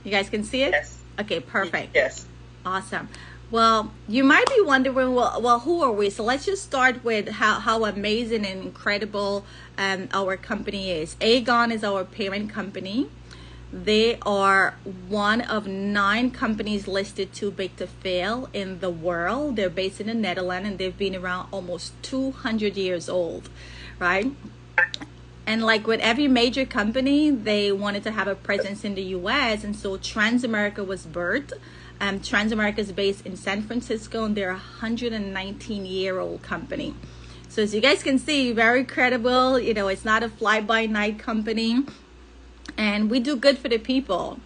You guys can see it? Yes. Okay, perfect. Yes. Awesome. Well, you might be wondering, well, who are we? So let's just start with how amazing and incredible our company is. Aegon is our parent company. They are one of 9 companies listed too big to fail in the world. They're based in the Netherlands, and they've been around almost 200 years old, right? And like with every major company, they wanted to have a presence in the US, and so Transamerica was birthed. Transamerica is based in San Francisco, and they're a 119-year-old company. So as you guys can see, very credible. You know, it's not a fly-by-night company, and we do good for the people.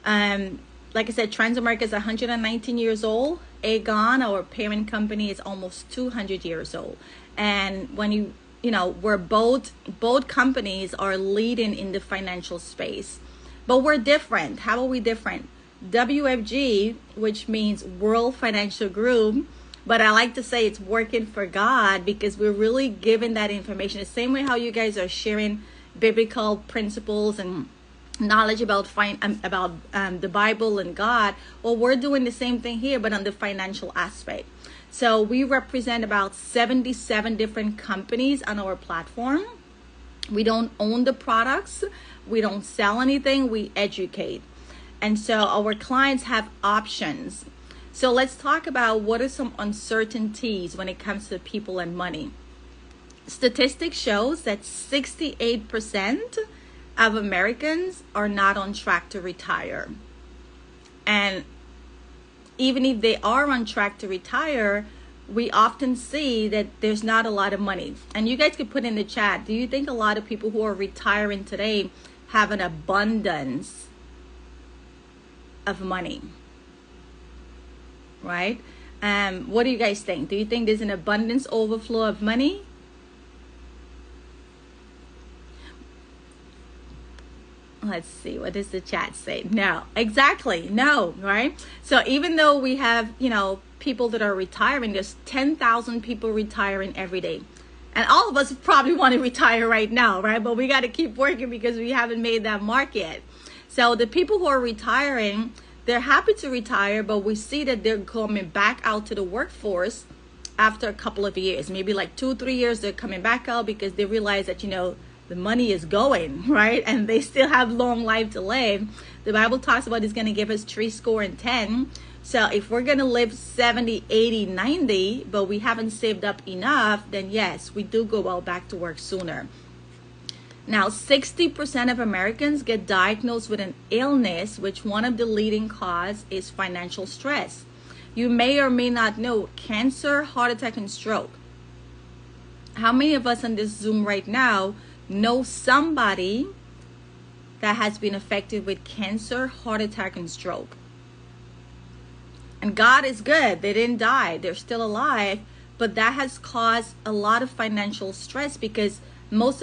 Like I said, Transamerica is 119 years old. Aegon, our parent company, is almost 200 years old. And when you know, we're both companies are leading in the financial space, but we're different. How are we different? WFG, which means World Financial Group, but I like to say it's working for God, because we're really giving that information the same way how you guys are sharing biblical principles and knowledge about the Bible and God. Well, we're doing the same thing here, but on the financial aspect. So we represent about 77 different companies on our platform. We don't own the products. We don't sell anything. We educate. And so our clients have options. So let's talk about what are some uncertainties when it comes to people and money. Statistics shows that 68% of Americans are not on track to retire. And even if they are on track to retire, we often see that there's not a lot of money. And you guys could put in the chat, do you think a lot of people who are retiring today have an abundance of money? Right? What do you guys think? Do you think there's an abundance overflow of money? Let's see, what does the chat say? No, exactly, no, right? So even though we have, you know, people that are retiring, there's 10,000 people retiring every day. And all of us probably want to retire right now, right? But we got to keep working because we haven't made that mark yet. So the people who are retiring, they're happy to retire, but we see that they're coming back out to the workforce after a couple of years, maybe like 2-3 years, they're coming back out because they realize that, you know, the money is going, right? And they still have long life to live. The Bible talks about it's going to give us 10. So if we're going to live 70, 80, 90, but we haven't saved up enough, then yes, we do go out back to work sooner. Now, 60% of Americans get diagnosed with an illness, which one of the leading causes is financial stress. You may or may not know cancer, heart attack, and stroke. How many of us on this Zoom right now know somebody that has been affected with cancer, heart attack, and stroke? And God is good. They didn't die. They're still alive. But that has caused a lot of financial stress, because most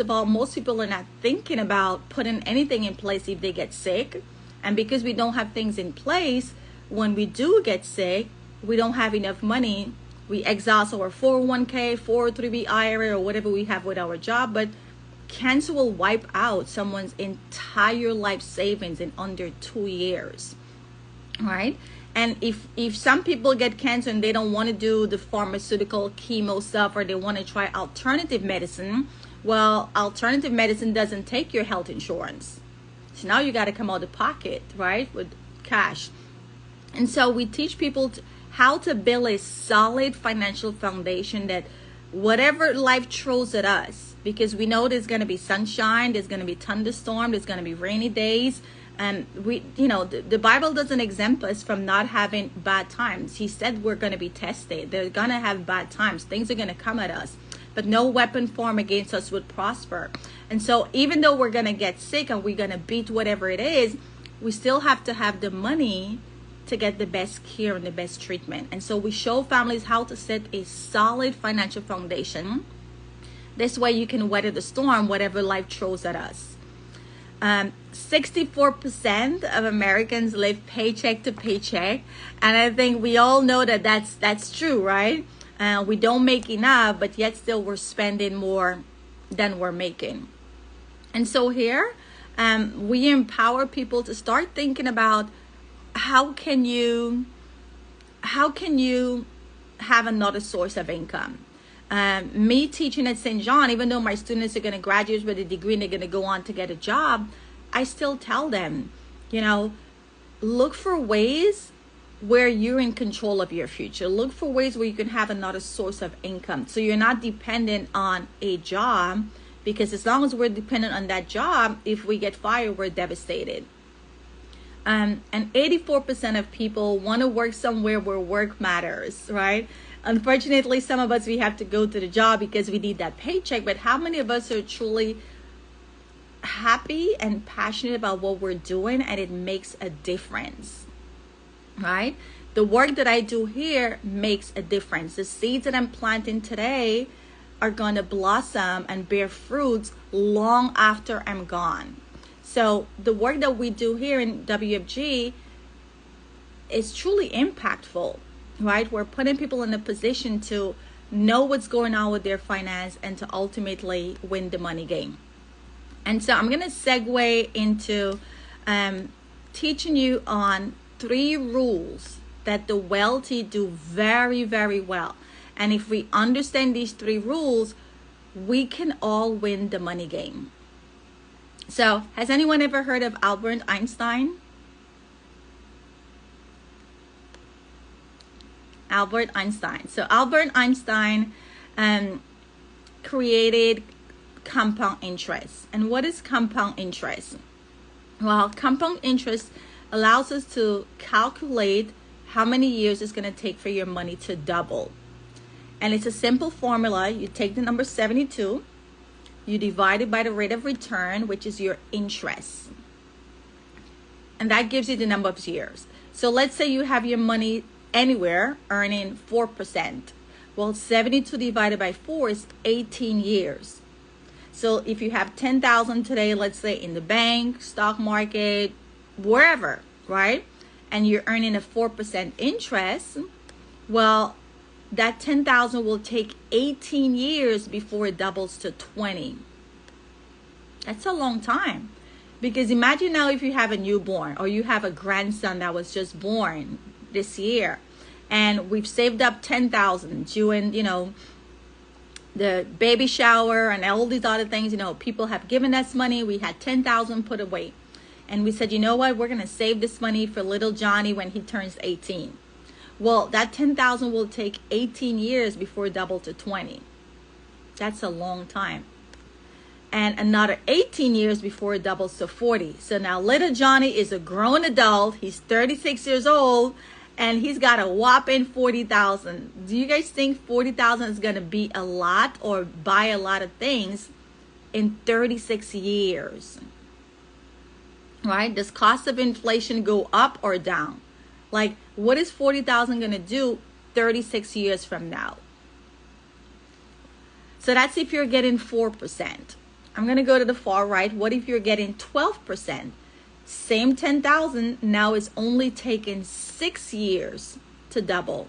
people are not thinking about putting anything in place if they get sick. And because we don't have things in place, when we do get sick, we don't have enough money. We exhaust our 401k, 403b IRA, or whatever we have with our job. But cancer will wipe out someone's entire life savings in under 2 years, right? And if some people get cancer and they don't want to do the pharmaceutical chemo stuff, or they want to try alternative medicine, well, alternative medicine doesn't take your health insurance. So now you got to come out of pocket, right, with cash. And so we teach people how to build a solid financial foundation, that whatever life throws at us, because we know there's going to be sunshine, there's going to be thunderstorm, there's going to be rainy days. And we, you know, the Bible doesn't exempt us from not having bad times. He said we're going to be tested. They're going to have bad times. Things are going to come at us. But no weapon formed against us would prosper. And so even though we're going to get sick and we're going to beat whatever it is, we still have to have the money to get the best care and the best treatment. And so we show families how to set a solid financial foundation. This way you can weather the storm, whatever life throws at us. 64% of Americans live paycheck to paycheck, and I think we all know that that's true, right? We don't make enough, but yet still we're spending more than we're making. And so here we empower people to start thinking about how can you have another source of income? Me teaching at St. John, even though my students are going to graduate with a degree and they're going to go on to get a job, I still tell them, look for ways where you're in control of your future. Look for ways where you can have another source of income, so you're not dependent on a job, because as long as we're dependent on that job, if we get fired, we're devastated. And 84% of people want to work somewhere where work matters, right? Unfortunately, some of us, we have to go to the job because we need that paycheck. But how many of us are truly happy and passionate about what we're doing and it makes a difference, right? The work that I do here makes a difference. The seeds that I'm planting today are going to blossom and bear fruits long after I'm gone. So the work that we do here in WFG is truly impactful, right? We're putting people in a position to know what's going on with their finance and to ultimately win the money game. And so I'm going to segue into teaching you on 3 rules that the wealthy do very, very well. And if we understand these 3 rules, we can all win the money game. So, has anyone ever heard of Albert Einstein? Albert Einstein. So Albert Einstein created compound interest. And what is compound interest? Well, compound interest allows us to calculate how many years it's going to take for your money to double. And it's a simple formula. You take the number 72, you divide it by the rate of return, which is your interest. And that gives you the number of years. So let's say you have your money anywhere earning 4%. Well, 72 divided by 4 is 18 years. So if you have 10,000 today, let's say in the bank, stock market, wherever, right? And you're earning a 4% interest, well, that 10,000 will take 18 years before it doubles to 20. That's a long time. Because imagine now if you have a newborn or you have a grandson that was just born this year, and we've saved up 10,000 during, the baby shower and all these other things. People have given us money. We had 10,000 put away. And we said, you know what? We're going to save this money for little Johnny when he turns 18. Well, that 10,000 will take 18 years before it doubles to 20. That's a long time. And another 18 years before it doubles to 40. So now little Johnny is a grown adult. He's 36 years old and he's got a whopping 40,000. Do you guys think 40,000 is going to be a lot or buy a lot of things in 36 years? Right? Does cost of inflation go up or down? Like, what is 40,000 going to do 36 years from now? So that's if you're getting 4%. I'm going to go to the far right. What if you're getting 12%? Same 10,000, now it's only taken 6 years to double.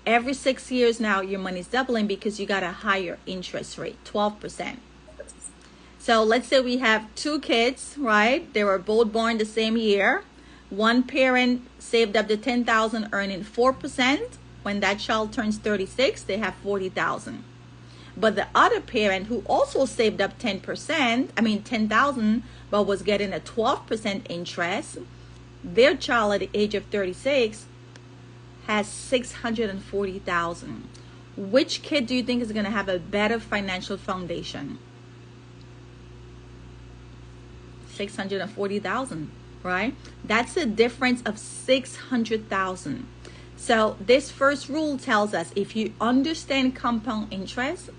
Every 6 years now, your money's doubling because you got a higher interest rate, 12%. So let's say we have 2 kids, right? They were both born the same year. One parent saved up the 10,000, earning 4%. When that child turns 36, they have 40,000. But the other parent who also saved up 10,000, but was getting a 12% interest, their child at the age of 36 has 640,000. Which kid do you think is going to have a better financial foundation? 640,000, right? That's a difference of 600,000. So this first rule tells us if you understand compound interest,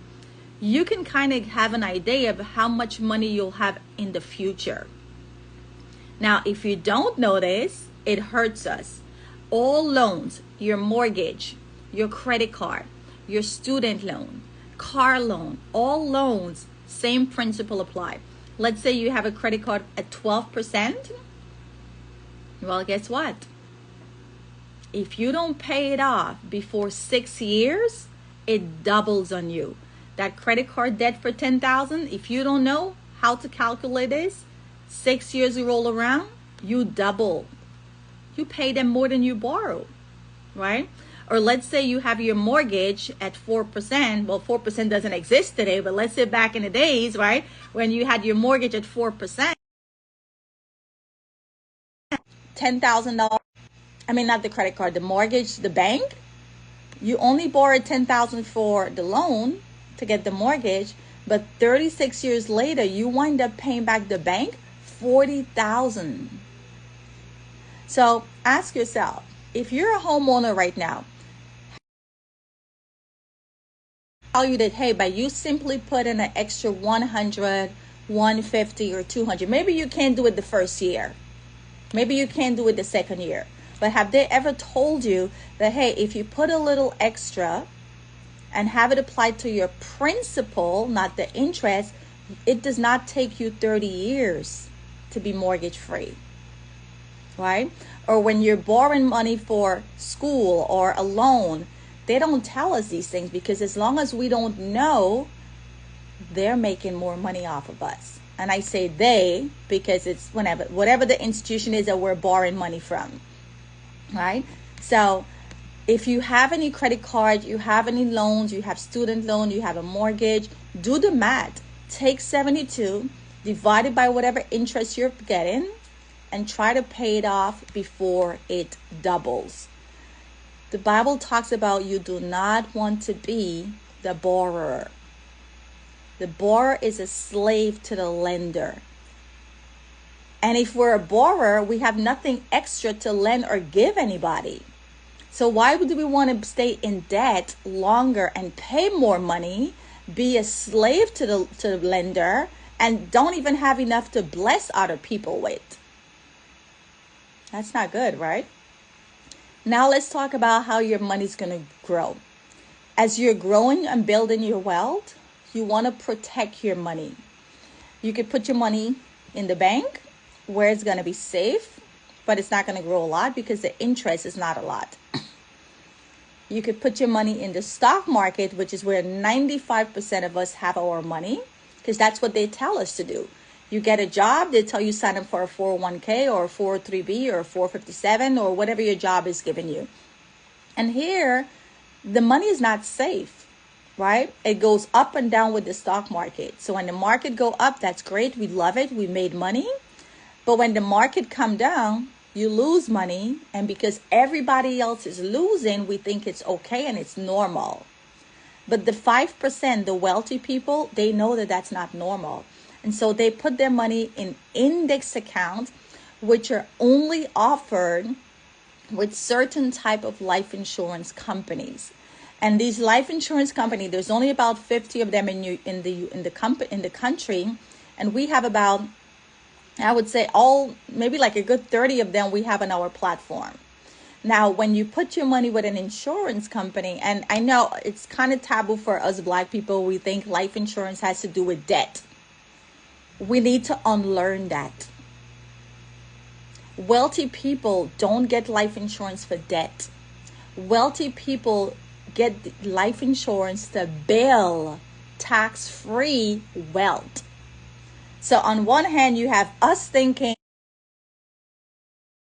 you can kind of have an idea of how much money you'll have in the future. Now, if you don't know this, it hurts us. All loans, your mortgage, your credit card, your student loan, car loan, all loans, same principle apply. Let's say you have a credit card at 12%. Well, guess what? If you don't pay it off before 6 years, it doubles on you. That credit card debt for 10,000, if you don't know how to calculate this, 6 years roll around, you double. You pay them more than you borrow, right? Or let's say you have your mortgage at 4%. Well, 4% doesn't exist today, but let's say back in the days, right, when you had your mortgage at 4%, $10,000. I mean, not the credit card, the mortgage, the bank. You only borrowed $10,000 for the loan to get the mortgage, but 36 years later, you wind up paying back the bank $40,000. So ask yourself, if you're a homeowner right now, tell you that, hey, by you simply put in an extra 100, 150, or 200, maybe you can't do it the first year. Maybe you can't do it the second year. But have they ever told you that, hey, if you put a little extra and have it applied to your principal, not the interest, it does not take you 30 years to be mortgage free, right? Or when you're borrowing money for school or a loan, they don't tell us these things because as long as we don't know, they're making more money off of us. And I say they because it's whatever the institution is that we're borrowing money from, right? So if you have any credit cards, you have any loans, you have student loan, you have a mortgage, do the math. Take 72, divide it by whatever interest you're getting, and try to pay it off before it doubles. The Bible talks about you do not want to be the borrower. The borrower is a slave to the lender. And if we're a borrower, we have nothing extra to lend or give anybody. So why would we want to stay in debt longer and pay more money, be a slave to the lender, and don't even have enough to bless other people with? That's not good, right? Now let's talk about how your money's going to grow. As you're growing and building your wealth, you want to protect your money. You could put your money in the bank where it's going to be safe, but it's not going to grow a lot because the interest is not a lot. You could put your money in the stock market, which is where 95% of us have our money, because that's what they tell us to do. You get a job, they tell you sign up for a 401k or a 403b or a 457 or whatever your job is giving you. And here, the money is not safe, right? It goes up and down with the stock market. So when the market go up, that's great. We love it. We made money. But when the market come down, you lose money. And because everybody else is losing, we think it's okay and it's normal. But the 5%, the wealthy people, they know that that's not normal. And so they put their money in index accounts, which are only offered with certain type of life insurance companies. And these life insurance companies, there's only about 50 of them in the country, and we have about, I would say, maybe like a good 30 of them we have on our platform. Now, when you put your money with an insurance company, and I know it's kind of taboo for us Black people, we think life insurance has to do with debt. We need to unlearn that. Wealthy people don't get life insurance for debt. Wealthy people get life insurance to build tax-free wealth. So on one hand, you have us thinking,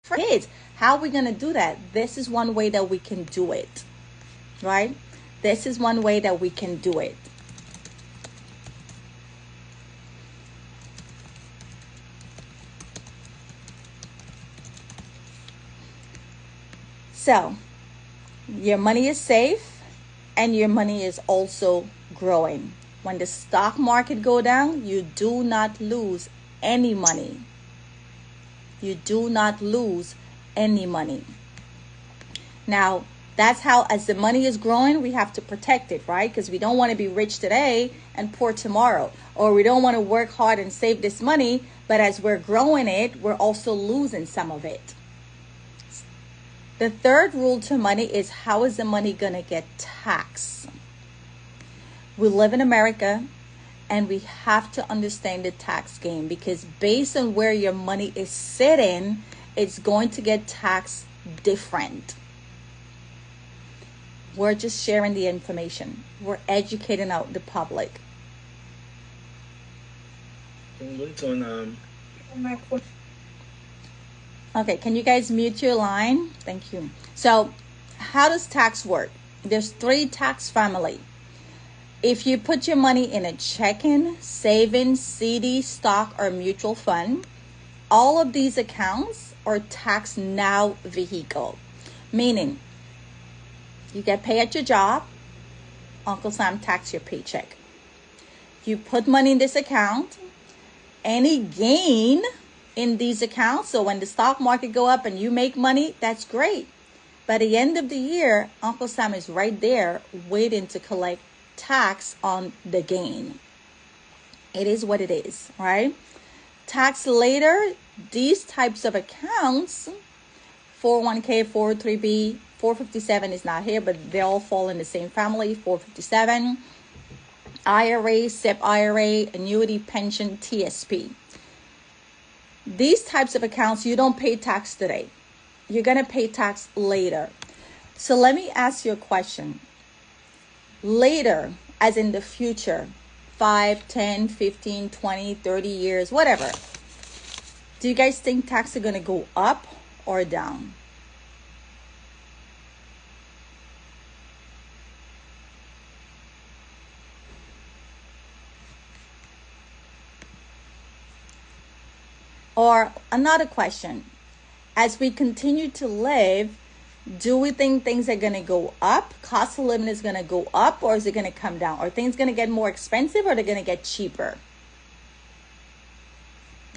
for kids, how are we going to do that? This is one way that we can do it, right? This is one way that we can do it. So your money is safe and your money is also growing. When the stock market go down, you do not lose any money. You do not lose any money. Now, that's how, as the money is growing, we have to protect it, right? Because we don't want to be rich today and poor tomorrow. Or we don't want to work hard and save this money, but as we're growing it, we're also losing some of it. The third rule to money is, how is the money going to get taxed? We live in America and we have to understand the tax game, because based on where your money is sitting, it's going to get taxed different. We're just sharing the information. We're educating out the public. Okay, can you guys mute your line? Thank you. So, how does tax work? There's 3 tax family. If you put your money in a checking, savings, CD, stock, or mutual fund, all of these accounts are tax now vehicle, meaning you get paid at your job, Uncle Sam tax your paycheck. You put money in this account, any gain in these accounts, so when the stock market go up and you make money, that's great. By the end of the year, Uncle Sam is right there waiting to collect tax on the gain. It is what it is, right? Tax later, these types of accounts, 401k, 403b, 457 is not here, but they all fall in the same family, 457, IRA, SIP IRA, annuity, pension, TSP. These types of accounts, you don't pay tax today. You're going to pay tax later. So let me ask you a question. Later, as in the future, 5, 10, 15, 20, 30 years, whatever. Do you guys think taxes are going to go up or down? Or another question, as we continue to live, do we think things are going to go up? Cost of living is going to go up, or is it going to come down? Are things going to get more expensive, or they're going to get cheaper?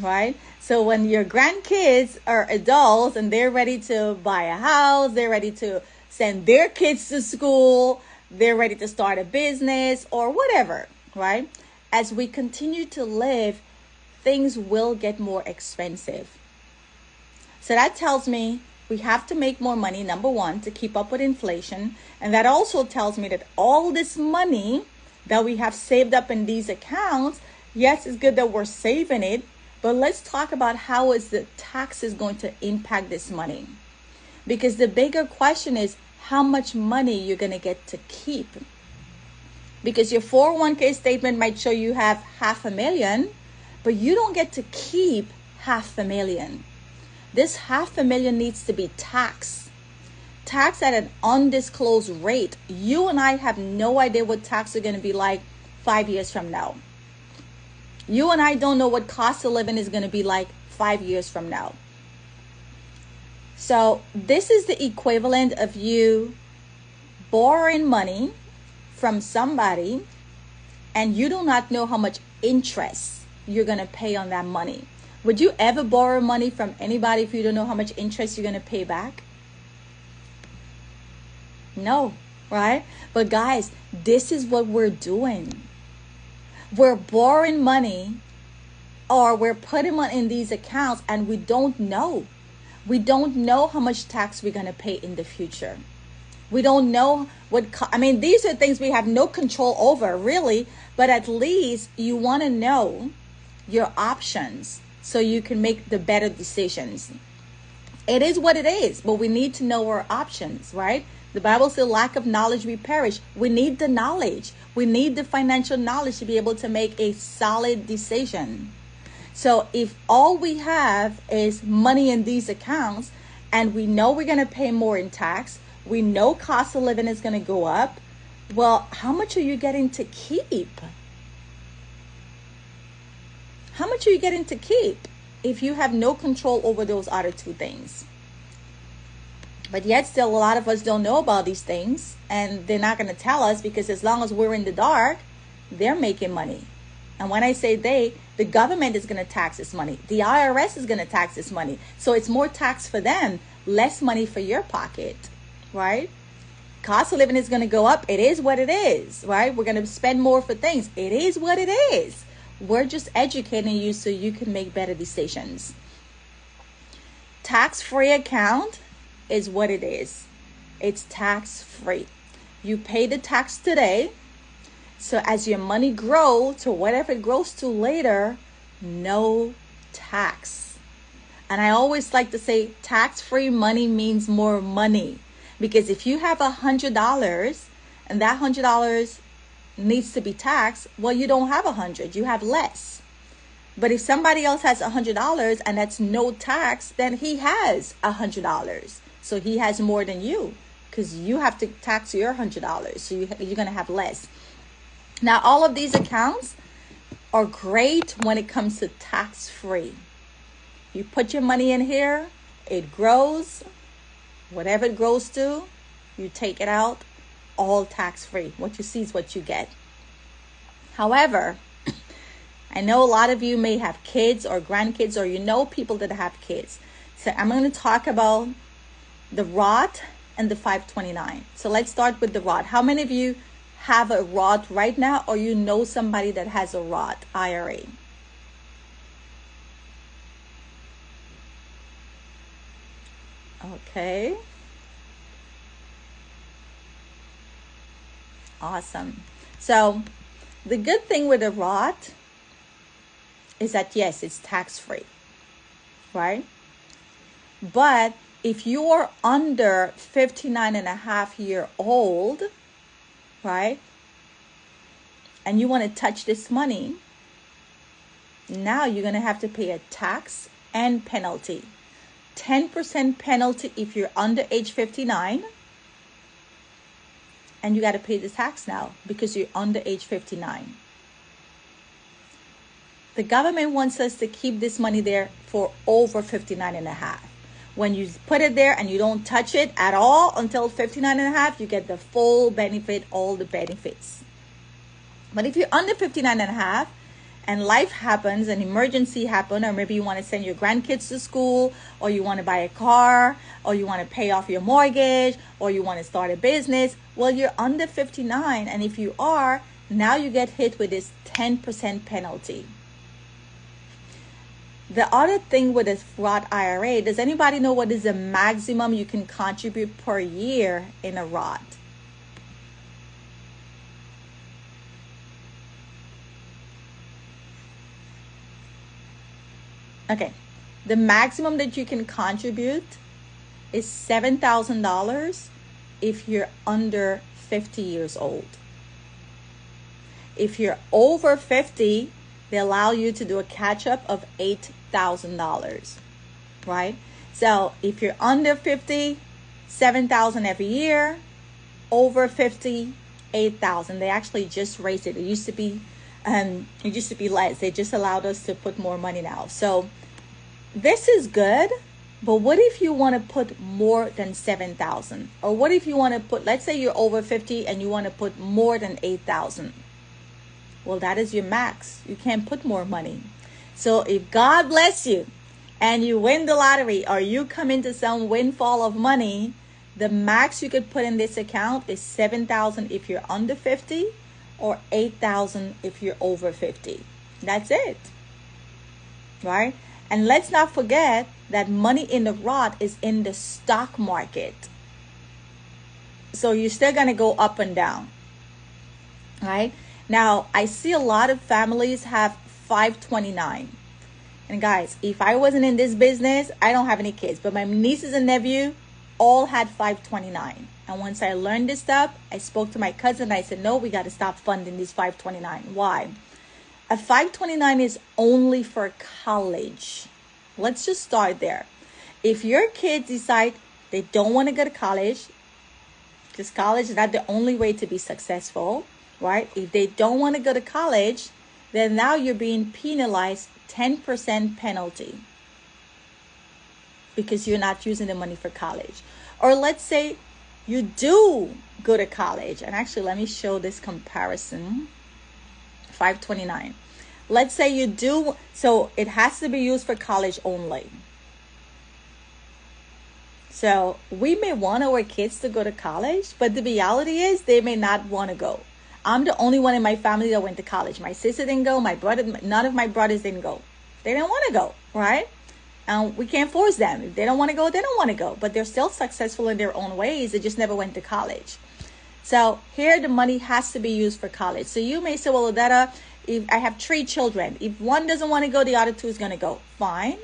Right? So when your grandkids are adults and they're ready to buy a house, they're ready to send their kids to school, they're ready to start a business or whatever, right? As we continue to live, things will get more expensive. So that tells me we have to make more money, number one, to keep up with inflation. And that also tells me that all this money that we have saved up in these accounts, yes, it's good that we're saving it, but let's talk about how is the taxes going to impact this money. Because the bigger question is how much money you're going to get to keep. Because your 401k statement might show you have $500,000, but you don't get to keep $500,000. This $500,000 needs to be taxed at an undisclosed rate. You and I have no idea what tax are going to be like 5 years from now. You and I don't know what cost of living is going to be like 5 years from now. So this is the equivalent of you borrowing money from somebody and you do not know how much interest you're going to pay on that money. Would you ever borrow money from anybody if you don't know how much interest you're going to pay back? No, right? But guys, this is what we're doing. We're borrowing money or we're putting money in these accounts and we don't know. We don't know how much tax we're going to pay in the future. We don't know these are things we have no control over, really, but at least you want to know your options so you can make the better decisions. It is what it is, but we need to know our options, right? The Bible says, lack of knowledge we perish. We need the knowledge. We need the financial knowledge to be able to make a solid decision. So if all we have is money in these accounts and we know we're going to pay more in tax, we know cost of living is going to go up, well, how much are you getting to keep? How much are you getting to keep if you have no control over those other two things? But yet still, a lot of us don't know about these things, and they're not going to tell us because as long as we're in the dark, they're making money. And when I say they, the government is going to tax this money. The IRS is going to tax this money. So it's more tax for them, less money for your pocket, right? Cost of living is going to go up. It is what it is, right? We're going to spend more for things. It is what it is. We're just educating you so you can make better decisions. Tax-free account is what it is. It's tax-free. You pay the tax today. So as your money grows to whatever it grows to later, no tax. And I always like to say tax-free money means more money. Because if you have $100 and that $100 needs to be taxed, well, you don't have 100, you have less. But if somebody else has $100 and that's no tax, then he has $100. So he has more than you because you have to tax your $100. So you're going to have less. Now, all of these accounts are great when it comes to tax-free. You put your money in here, it grows. Whatever it grows to, you take it out, all tax-free. What you see is what you get. However, I know a lot of you may have kids or grandkids, or you know people that have kids. So I'm going to talk about the Roth and the 529. So let's start with the Roth. How many of you have a Roth right now, or you know somebody that has a Roth IRA? Okay. Awesome. So the good thing with a Roth is that, yes, it's tax-free, right? But if you're under 59 and a half year old, right, and you want to touch this money, now you're going to have to pay a tax and penalty. 10% penalty if you're under age 59, and you got to pay the tax now because you're under age 59. The government wants us to keep this money there for over 59 and a half. When you put it there and you don't touch it at all until 59 and a half, you get the full benefit, all the benefits. But if you're under 59 and a half and life happens, an emergency happens, or maybe you want to send your grandkids to school, or you want to buy a car, or you want to pay off your mortgage, or you want to start a business, well, you're under 59. And if you are, now you get hit with this 10% penalty. The other thing with a Roth IRA, does anybody know what is the maximum you can contribute per year in a Roth? Okay, the maximum that you can contribute is $7,000 if you're under 50 years old. If you're over 50, they allow you to do a catch-up of $8,000, right? So if you're under 50, $7,000 every year. Over 50, $8,000. They actually just raised it. It used to be less. They just allowed us to put more money now. So this is good. But what if you want to put more than 7,000? Or what if you want to put, let's say you're over 50 and you want to put more than 8,000? Well, that is your max. You can't put more money. So if God bless you and you win the lottery, or you come into some windfall of money, the max you could put in this account is 7,000 if you're under 50, or 8,000 if you're over 50. That's it, right? And let's not forget that money in the Roth is in the stock market. So you're still going to go up and down, right? Now, I see a lot of families have 529. And guys, if I wasn't in this business, I don't have any kids, but my nieces and nephew all had 529. And once I learned this stuff, I spoke to my cousin. I said, no, we got to stop funding these 529. Why? A 529 is only for college. Let's just start there. If your kids decide they don't want to go to college, because college is not the only way to be successful, right? If they don't want to go to college, then now you're being penalized 10% penalty because you're not using the money for college. Or let's say you do go to college. And actually, let me show this comparison. 529. Let's say you do, so it has to be used for college only. So we may want our kids to go to college, but the reality is they may not want to go. I'm the only one in my family that went to college. My sister didn't go. My brother, none of my brothers didn't go. They didn't want to go, right? And we can't force them. If they don't want to go, they don't want to go. But they're still successful in their own ways. They just never went to college. So here the money has to be used for college. So you may say, well, Odetta, if I have 3 children, if one doesn't want to go, the other 2 is going to go. Fine.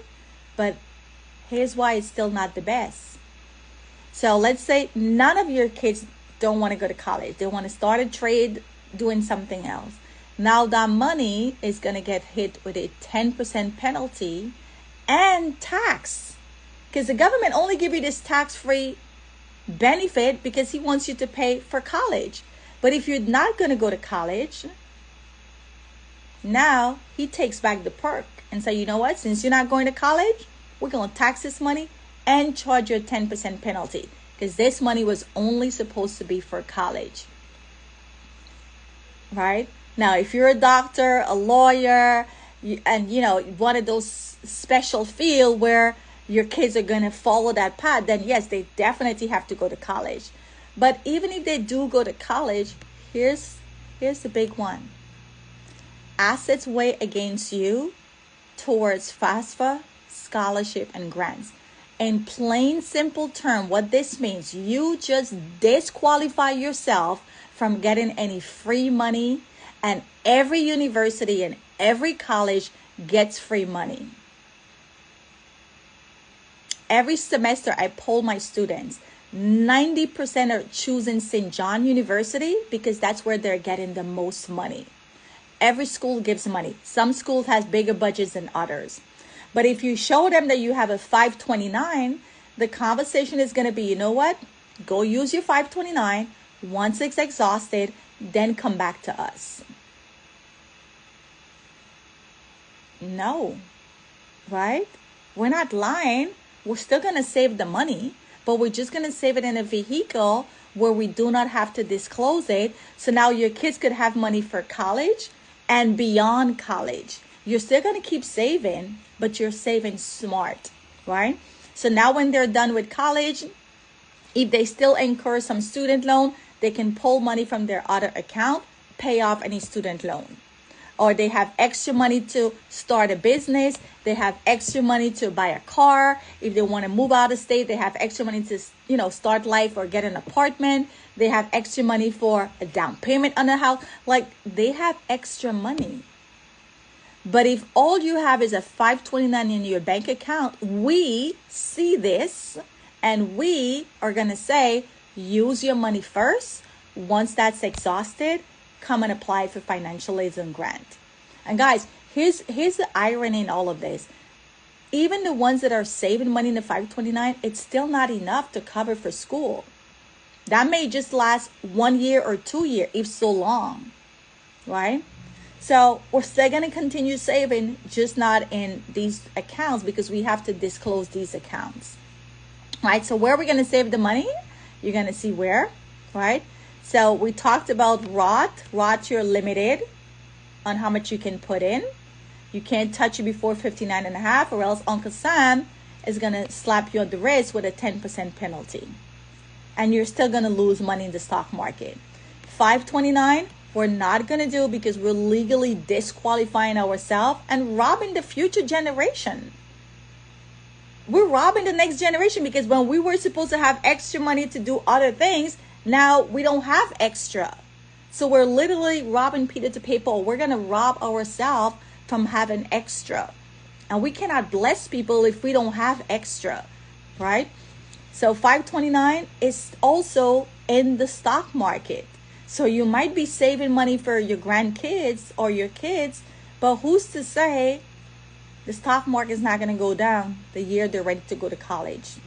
But here's why it's still not the best. So let's say none of your kids don't want to go to college. They want to start a trade, doing something else. Now that money is going to get hit with a 10% penalty and tax, because the government only give you this tax-free benefit because he wants you to pay for college. But if you're not going to go to college, now he takes back the perk and say, you know what, since you're not going to college, we're going to tax this money and charge you a 10% penalty, because this money was only supposed to be for college. Right? Now, if you're a doctor, a lawyer, and one of those special field where your kids are going to follow that path, then yes, they definitely have to go to college. But even if they do go to college, here's the big one. Assets weigh against you towards FAFSA, scholarship, and grants. In plain, simple term, what this means, you just disqualify yourself from getting any free money, and every university and every college gets free money. Every semester I poll my students, 90% are choosing St. John University because that's where they're getting the most money. Every school gives money. Some schools has bigger budgets than others. But if you show them that you have a 529, the conversation is going to be, you know what? Go use your 529. Once it's exhausted, then come back to us. No, right? We're not lying. We're still going to save the money, but we're just going to save it in a vehicle where we do not have to disclose it. So now your kids could have money for college and beyond college. You're still going to keep saving, but you're saving smart, right? So now when they're done with college, if they still incur some student loan, they can pull money from their other account, pay off any student loan. Or they have extra money to start a business. They have extra money to buy a car. If they want to move out of state, they have extra money to, start life or get an apartment. They have extra money for a down payment on a house. Like, they have extra money. But if all you have is a 529 in your bank account, we see this and we are going to say, use your money first. Once that's exhausted, come and apply for financial aids and grant. And guys, here's the irony in all of this. Even the ones that are saving money in the 529, it's still not enough to cover for school. That may just last 1 year or 2 years, if so long, right? So we're still going to continue saving, just not in these accounts because we have to disclose these accounts, right? So where are we going to save the money? You're going to see where, right? So we talked about Roth. Roth, you're limited on how much you can put in. You can't touch it before 59 and a half, or else Uncle Sam is going to slap you on the wrist with a 10% penalty. And you're still going to lose money in the stock market. 529, we're not going to do because we're legally disqualifying ourselves and robbing the future generation. We're robbing the next generation because when we were supposed to have extra money to do other things, now we don't have extra. So we're literally robbing Peter to pay Paul. We're going to rob ourselves from having extra. And we cannot bless people if we don't have extra, right? So 529 is also in the stock market. So you might be saving money for your grandkids or your kids, but who's to say the stock market is not going to go down the year they're ready to go to college?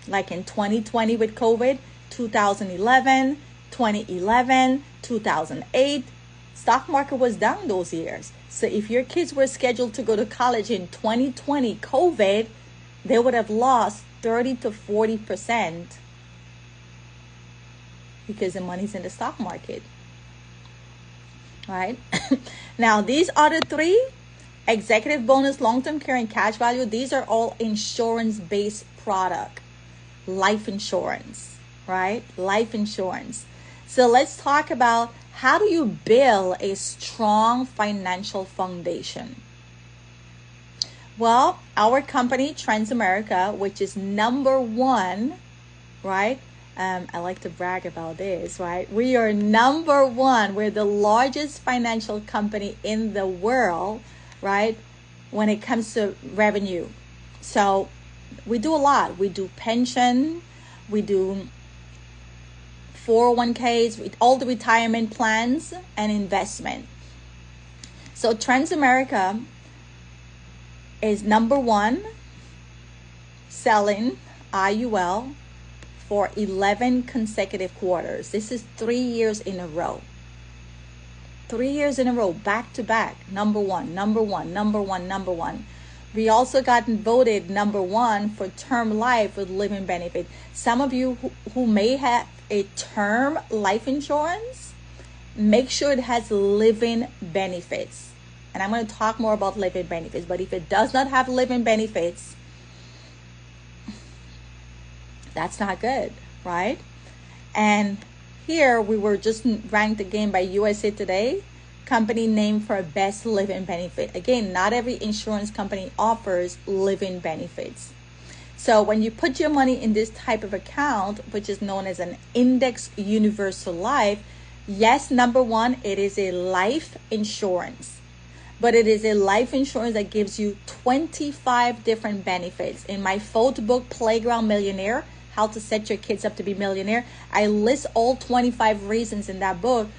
Like in 2020 with COVID, 2011, 2008, stock market was down those years. So if your kids were scheduled to go to college in 2020 COVID, they would have lost 30 to 40% because the money's in the stock market, right? Now, these other three, executive bonus, long-term care, and cash value, these are all insurance-based product. Life insurance, right? Life insurance. So let's talk about how do you build a strong financial foundation? Well, our company, Transamerica, which is number one, right? I like to brag about this, right? We are number one. We're the largest financial company in the world, right? When it comes to revenue. So we do a lot. We do pension, we do 401ks, all the retirement plans and investment. So Transamerica is number one selling IUL for 11 consecutive quarters. This is 3 years in a row. 3 years in a row, back to back. Number one, number one, number one, number one. We also got voted number one for term life with living benefit. Some of you who may have a term life insurance, make sure it has living benefits. And I'm going to talk more about living benefits. But if it does not have living benefits, that's not good, right? And here we were just ranked again by USA Today, company named for best living benefit. Again, not every insurance company offers living benefits. So when you put your money in this type of account, which is known as an index universal life, yes, number one, it is a life insurance. But it is a life insurance that gives you 25 different benefits. In my photo book, Playground Millionaire, How to Set Your Kids Up to Be Millionaire, I list all 25 reasons in that book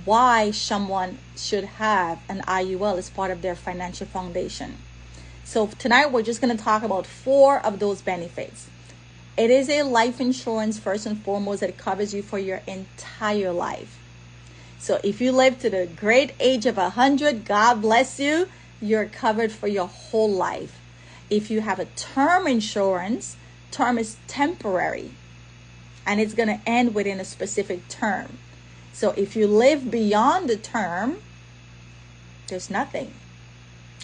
why someone should have an IUL as part of their financial foundation. So tonight we're just going to talk about 4 of those benefits. It is a life insurance first and foremost that covers you for your entire life. So if you live to the great age of 100, God bless you, you're covered for your whole life. If you have a term insurance, term is temporary and it's going to end within a specific term. So if you live beyond the term, there's nothing.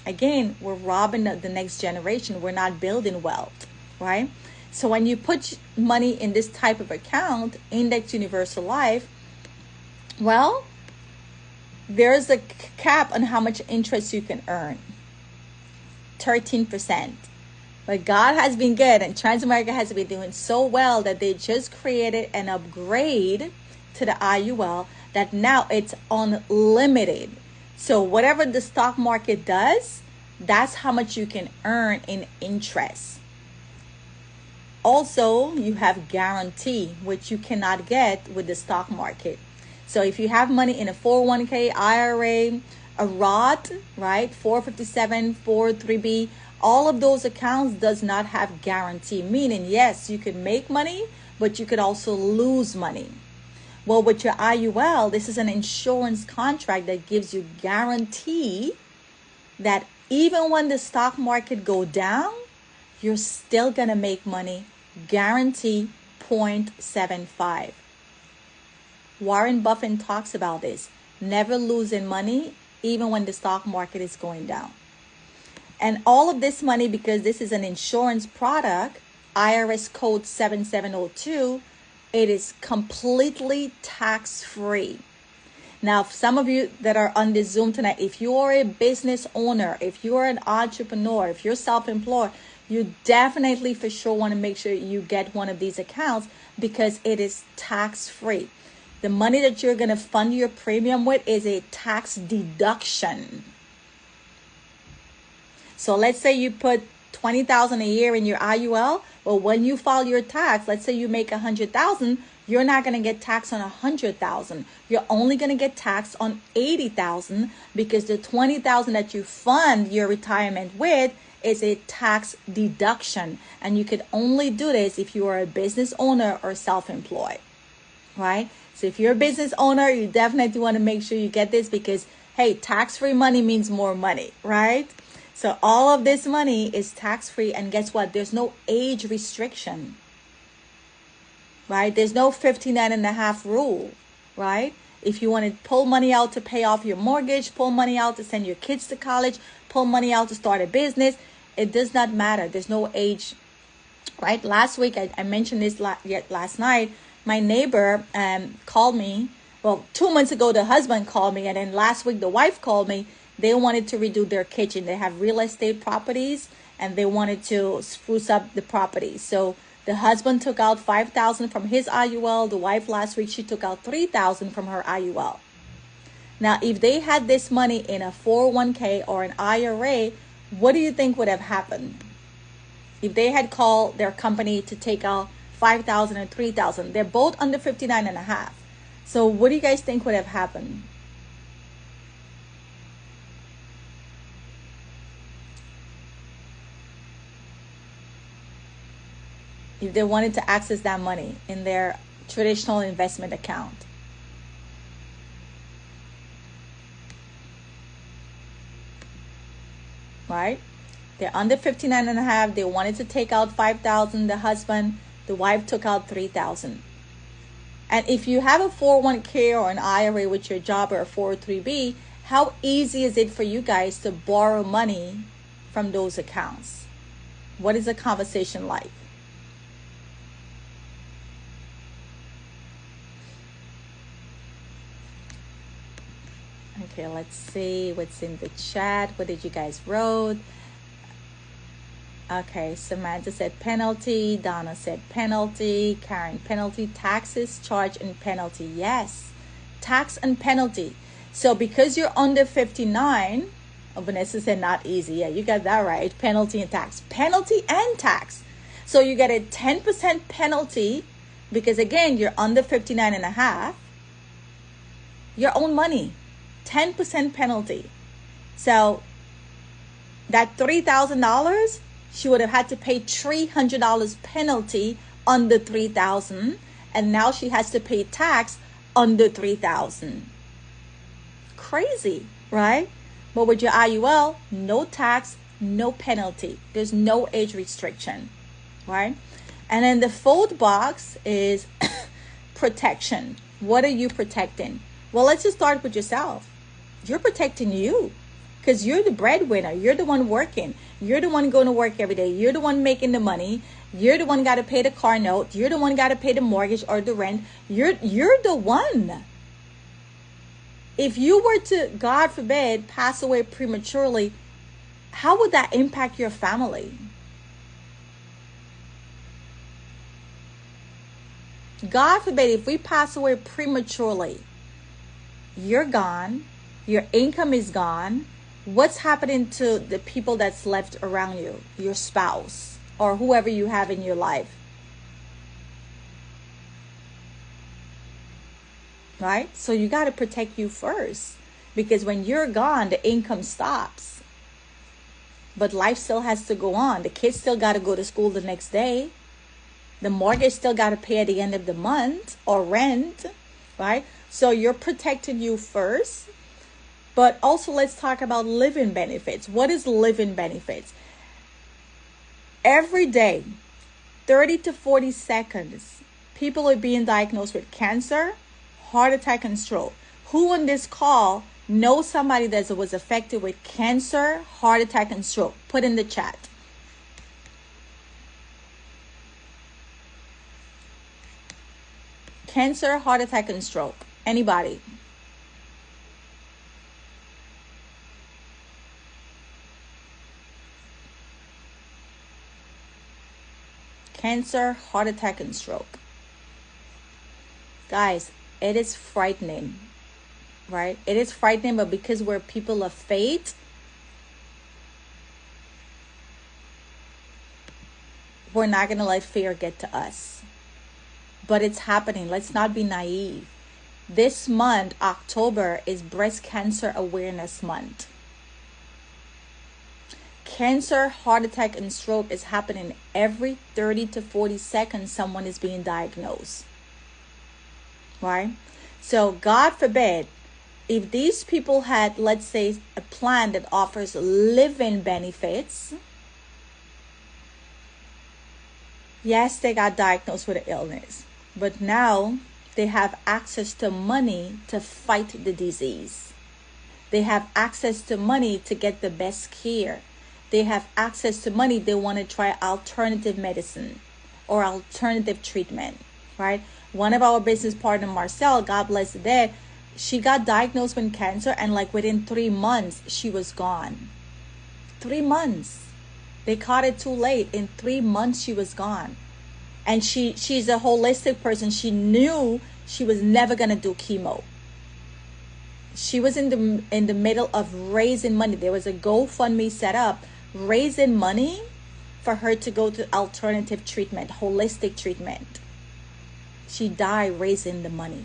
Again, we're robbing the next generation. We're not building wealth, right? So when you put money in this type of account, Index Universal Life, well, there's a cap on how much interest you can earn. 13%. But God has been good, and Transamerica has been doing so well that they just created an upgrade to the IUL that now it's unlimited. So whatever the stock market does, that's how much you can earn in interest. Also, you have guarantee, which you cannot get with the stock market. So if you have money in a 401k, IRA, a Roth, right, 457, 403b, all of those accounts does not have guarantee, meaning yes, you could make money, but you could also lose money. Well, with your IUL, this is an insurance contract that gives you guarantee that even when the stock market go down, you're still going to make money. Guarantee 0.75. Warren Buffett talks about this. Never losing money, even when the stock market is going down. And all of this money, because this is an insurance product, IRS code 7702, it is completely tax-free. Now, some of you that are on this Zoom tonight, if you are a business owner, if you are an entrepreneur, if you're self-employed, you definitely for sure want to make sure you get one of these accounts because it is tax-free. The money that you're going to fund your premium with is a tax deduction. So let's say you put $20,000 a year in your IUL. Well, when you file your tax, let's say you make $100,000, you're not going to get taxed on $100,000. You're only going to get taxed on $80,000 because the $20,000 that you fund your retirement with is a tax deduction. And you could only do this if you are a business owner or self-employed, right? So if you're a business owner, you definitely want to make sure you get this because, hey, tax-free money means more money, right? So all of this money is tax-free, and guess what? There's no age restriction, right? There's no 59 and a half rule, right? If you want to pull money out to pay off your mortgage, pull money out to send your kids to college, pull money out to start a business, it does not matter. There's no age, right? Last week, I mentioned this last night. My neighbor called me. Well, 2 months ago, the husband called me, and then last week, the wife called me. They wanted to redo their kitchen. They have real estate properties and they wanted to spruce up the property. So the husband took out $5,000 from his IUL. The wife last week, she took out $3,000 from her IUL. Now, if they had this money in a 401k or an IRA, what do you think would have happened? If they had called their company to take out $5,000 and $3,000, they're both under 59 and a half. So what do you guys think would have happened? If they wanted to access that money in their traditional investment account? Right? They're under 59 and a half. They wanted to take out 5,000. The husband, the wife took out 3,000. And if you have a 401k or an IRA with your job or a 403b, how easy is it for you guys to borrow money from those accounts? What is the conversation like? Okay, let's see what's in the chat. What did you guys wrote? Okay, Samantha said penalty. Donna said penalty. Karen, penalty. Taxes, charge, and penalty. Yes, tax and penalty. So because you're under 59, Vanessa said not easy. Yeah, you got that right. Penalty and tax. Penalty and tax. So you get a 10% penalty because, again, you're under 59 and a half. Your own money. 10% penalty. So that $3,000, she would have had to pay $300 penalty under $3,000, and now she has to pay tax under $3,000. Crazy, right? But with your IUL, no tax, no penalty. There's no age restriction, right? And then the fourth box is protection. What are you protecting? Well, let's just start with yourself. You're protecting you because you're the breadwinner. You're the one working. You're the one going to work every day. You're the one making the money. You're the one got to pay the car note. You're the one got to pay the mortgage or the rent. You're the one. If you were to, God forbid, pass away prematurely, how would that impact your family? God forbid, if we pass away prematurely, you're gone. Your income is gone. What's happening to the people that's left around you? Your spouse or whoever you have in your life. Right? So you got to protect you first. Because when you're gone, the income stops. But life still has to go on. The kids still got to go to school the next day. The mortgage still got to pay at the end of the month or rent. Right? So you're protecting you first. But also let's talk about living benefits. What is living benefits? Every day, 30 to 40 seconds, people are being diagnosed with cancer, heart attack, and stroke. Who on this call knows somebody that was affected with cancer, heart attack, and stroke? Put in the chat. Cancer, heart attack, and stroke. Anybody? Cancer, heart attack, and stroke. Guys, it is frightening, right? It is frightening, but because we're people of faith, we're not going to let fear get to us. But it's happening. Let's not be naive. This month, October, is Breast Cancer Awareness Month. Cancer, heart attack, and stroke is happening every 30 to 40 seconds. Someone is being diagnosed. Right? So God forbid, if these people had, let's say, a plan that offers living benefits, yes, they got diagnosed with an illness, but now they have access to money to fight the disease. They have access to money to get the best care. They have access to money. They want to try alternative medicine or alternative treatment, right? One of our business partner, Marcel, God bless the dead, she got diagnosed with cancer, and like within 3 months, she was gone. 3 months. They caught it too late. In 3 months, she was gone. And she's a holistic person. She knew she was never going to do chemo. She was in the middle of raising money. There was a GoFundMe set up, raising money for her to go to alternative treatment, holistic treatment. She died raising the money.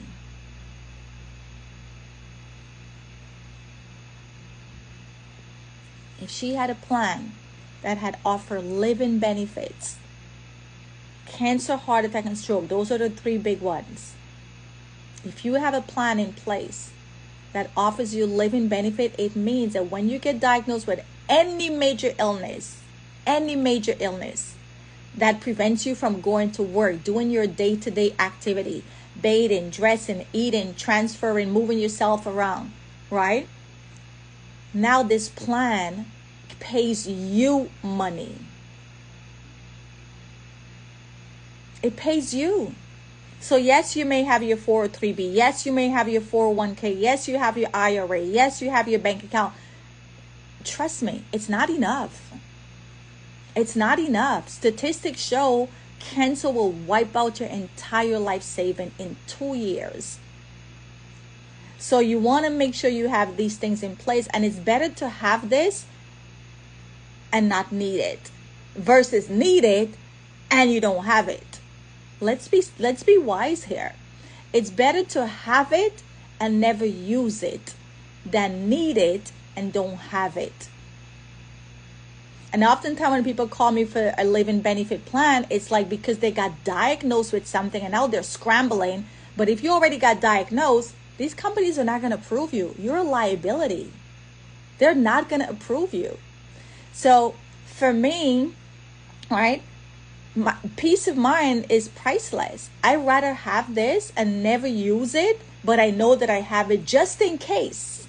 if she had a plan that had offered living benefits, cancer, heart attack, and stroke, those are the three big ones. If you have a plan in place that offers you living benefit, it means that when you get diagnosed with any major illness that prevents you from going to work, doing your day-to-day activity, bathing, dressing, eating, transferring, moving yourself around, right? Now this plan pays you money. It pays you. So yes, you may have your 403b. Yes, you may have your 401k. Yes, you have your IRA. Yes, you have your bank account. Trust me, it's not enough. It's not enough. Statistics show cancer will wipe out your entire life saving in 2 years. So you want to make sure you have these things in place, and it's better to have this and not need it versus need it and you don't have it. Let's be wise here. It's better to have it and never use it than need it and don't have it. And oftentimes when people call me for a living benefit plan, it's like because they got diagnosed with something and now they're scrambling. But if you already got diagnosed, these companies are not going to approve you. You're a liability. They're not going to approve you. So for me, right, my peace of mind is priceless. I'd rather have this and never use it, but I know that I have it just in case.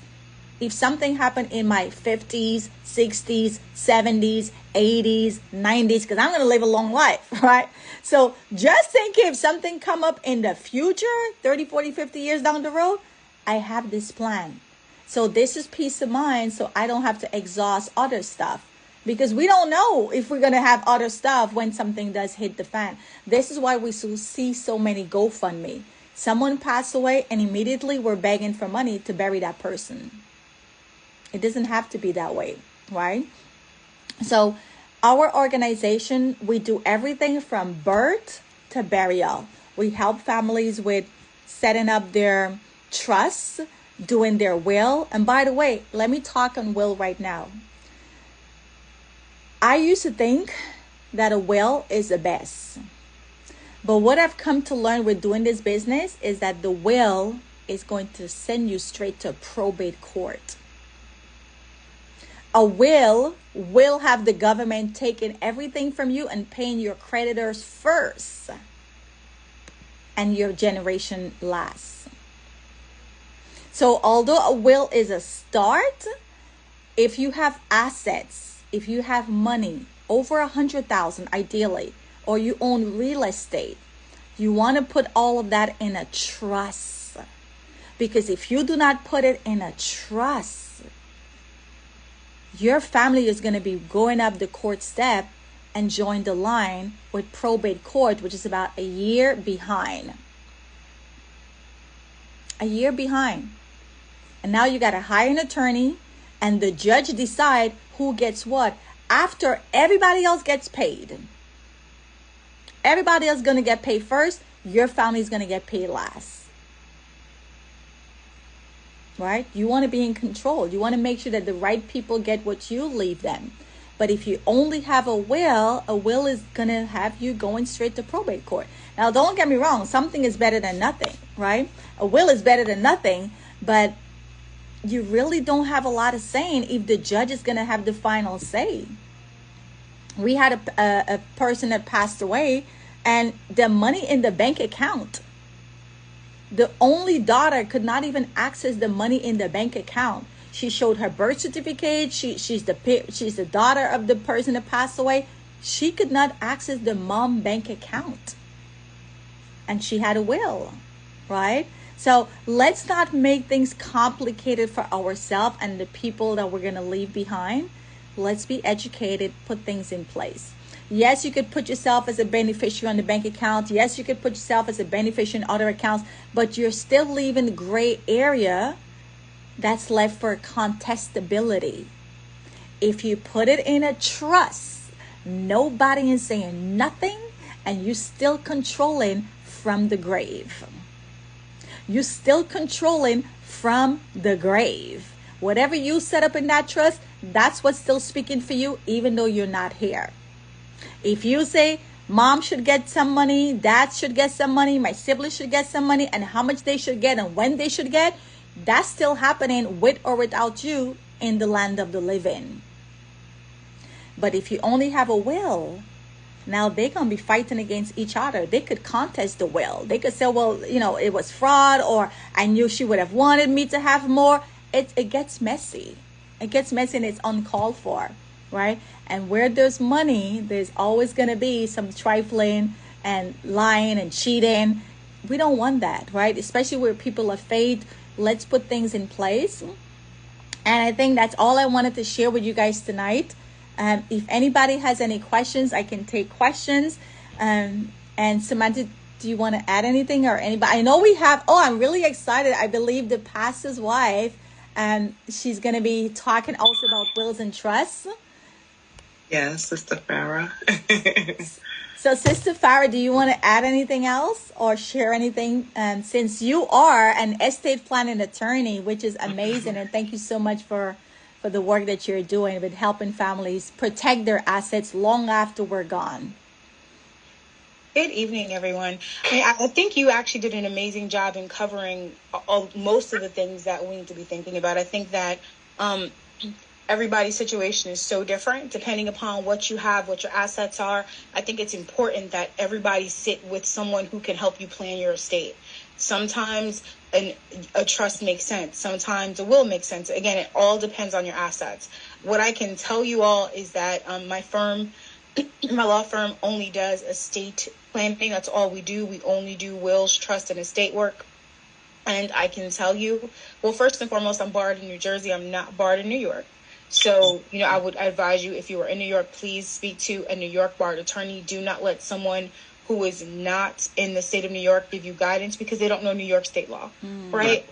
If something happened in my 50s, 60s, 70s, 80s, 90s, because I'm going to live a long life, right? So just in case something come up in the future, 30, 40, 50 years down the road, I have this plan. So this is peace of mind, so I don't have to exhaust other stuff. Because we don't know if we're going to have other stuff when something does hit the fan. This is why we see so many GoFundMe. Someone passed away and immediately we're begging for money to bury that person. It doesn't have to be that way, right? So our organization, we do everything from birth to burial. We help families with setting up their trusts, doing their will. And by the way, let me talk on will right now. I used to think that a will is the best. But what I've come to learn with doing this business is that the will is going to send you straight to probate court. A will have the government taking everything from you and paying your creditors first and your generation last. So although a will is a start, if you have assets, if you have money, over 100,000 ideally, or you own real estate, you want to put all of that in a trust. Because if you do not put it in a trust, your family is going to be going up the court step and join the line with probate court, which is about a year behind. A year behind. And now you got to hire an attorney and the judge decide who gets what after everybody else gets paid. Everybody else is going to get paid first. Your family is going to get paid last. Right? You want to be in control. You want to make sure that the right people get what you leave them. But if you only have a will is going to have you going straight to probate court. Now, don't get me wrong. Something is better than nothing, right? A will is better than nothing, but you really don't have a lot of saying if the judge is going to have the final say. We had a person that passed away, and the money in the bank account, the only daughter could not even access the money in the bank account. She showed her birth certificate. She's the daughter of the person that passed away. She could not access the mom bank account. And she had a will, right? So let's not make things complicated for ourselves and the people that we're going to leave behind. Let's be educated, put things in place. Yes, you could put yourself as a beneficiary on the bank account. Yes, you could put yourself as a beneficiary in other accounts, but you're still leaving the gray area that's left for contestability. If you put it in a trust, nobody is saying nothing, and you're still controlling from the grave. You're still controlling from the grave. Whatever you set up in that trust, that's what's still speaking for you, even though you're not here. If you say, mom should get some money, dad should get some money, my siblings should get some money, and how much they should get and when they should get, that's still happening with or without you in the land of the living. But if you only have a will, now they're going to be fighting against each other. They could contest the will. They could say, well, it was fraud, or I knew she would have wanted me to have more. It gets messy. It gets messy, and it's uncalled for, right? And where there's money, there's always going to be some trifling and lying and cheating. We don't want that, right? Especially where people of faith. Let's put things in place. And I think that's all I wanted to share with you guys tonight. If anybody has any questions, I can take questions. And Samantha, do you want to add anything, or anybody? I know we have, I'm really excited. I believe the pastor's wife, and she's going to be talking also about wills and trusts. Yes, Sister Farah. So, Sister Farah, do you want to add anything else or share anything? Since you are an estate planning attorney, which is amazing, and thank you so much for the work that you're doing with helping families protect their assets long after we're gone. Good evening, everyone. I think you actually did an amazing job in covering most of the things that we need to be thinking about. I think that everybody's situation is so different depending upon what you have, what your assets are. I think it's important that everybody sit with someone who can help you plan your estate. Sometimes a trust makes sense. Sometimes a will makes sense. Again, it all depends on your assets. What I can tell you all is that my law firm only does estate planning. That's all we do. We only do wills, trust, and estate work. And I can tell you, well, first and foremost, I'm barred in New Jersey. I'm not barred in New York. So, I would advise you, if you are in New York, please speak to a New York barred attorney. Do not let someone who is not in the state of New York give you guidance, because they don't know New York state law, right?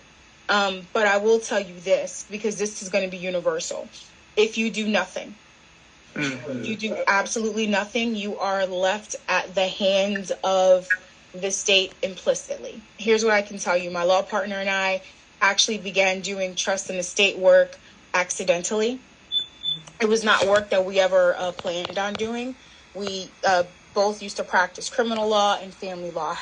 But I will tell you this, because this is going to be universal. If you do nothing, you do absolutely nothing, you are left at the hands of the state implicitly. Here's what I can tell you. My law partner and I actually began doing trust and estate work accidentally. It was not work that we ever planned on doing. We both used to practice criminal law and family law.